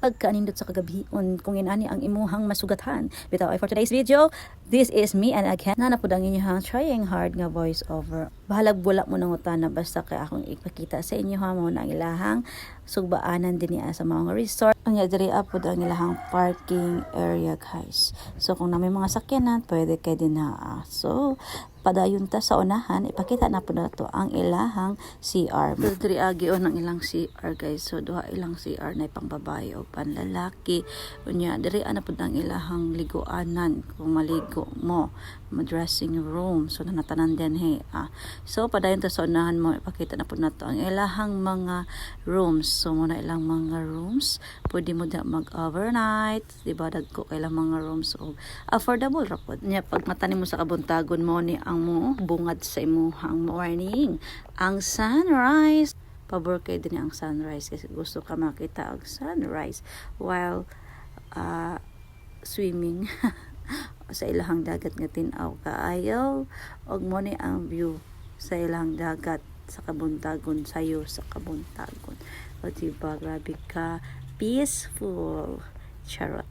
pagkaanindot sa kagabhion kung inani ang imuhang masugatan. Bitaw ay for today's video, this is me and again na napud ang inyong trying hard nga voice over. Bahalag bulak mo nang utana basta kay akong ipakita sa inyo ha mo na ang ilahang sugbaanan din niya sa mga resort. Ang diri apod ang ilahang parking area guys. So kung na may mga sakyanan, pwede kay din na. So padayon ta sa unahan, ipakita na po na to ang ilahang CR. Diri agi on ang ilang CR guys. So duha ilang CR na pang babae o panlalaki. Unya diri ana pud ang ilahang liguanan kung maligo mo, dressing room. So nanatanan din he. So padayon ta sa unahan mo, ipakita na po na to ang ilahang mga rooms. So muna ilang mga rooms, pwede mo da mag-overnight, diba dagko kay ilang mga rooms o affordable ra pod. Nya pag matanim mo sa kabuntagon mo ni ang mo bungad sa imuhang morning ang sunrise. Pabor kay din ang sunrise kasi gusto ka makita ang sunrise while swimming sa ilahang dagat nga tin-aw kaayo og mo ni ang view sa ilahang dagat sa kabuntagon sayo sa kabuntagon. O diba grabe ka peaceful, charot.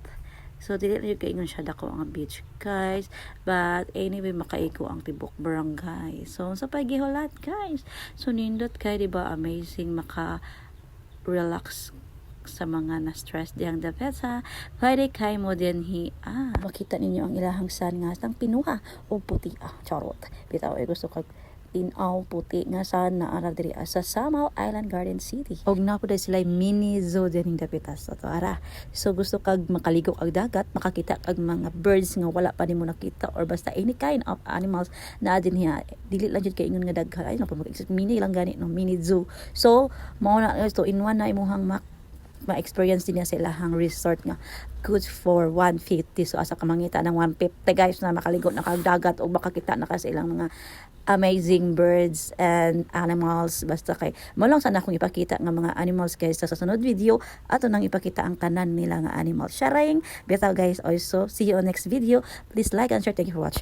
So, dili rin kaingon siya dako ang beach, guys. But, anyway, makaiko ang tibok barangay. So, sa pagihulat, guys. So, nindot kay, diba, amazing maka-relax sa mga na-stress diyang dapesa. Pwede kay mo din makita ninyo ang ilahang sun nga sang pinuha o puti. Charot. Bitaw, gusto kag tinaw puti nga sana ara diri sa Samar Island Garden City. Og napuday sila mini zoo dining dapitas to ara. So gusto kag makaligo ag dagat, makakita kag mga birds nga wala pa nimo nakita or basta any kind of animals na din hiya. Dili lang jud kay ingon nga daghan ay napod mini lang gani no mini zoo. So mao na to in one na imuhang ma-experience din niya sa ilahang resort nga good for 150. So asa ka mangita ng 150 guys na makaligo na kag dagat o makakita na ka sa ilang mga amazing birds and animals. Basta kay mo lang sana akong ipakita nga mga animals guys sa sunod video ato nang ipakita ang tanan nila nga animals. Sharing bitaw guys. Also see you on next video. Please like and share. Thank you for watching.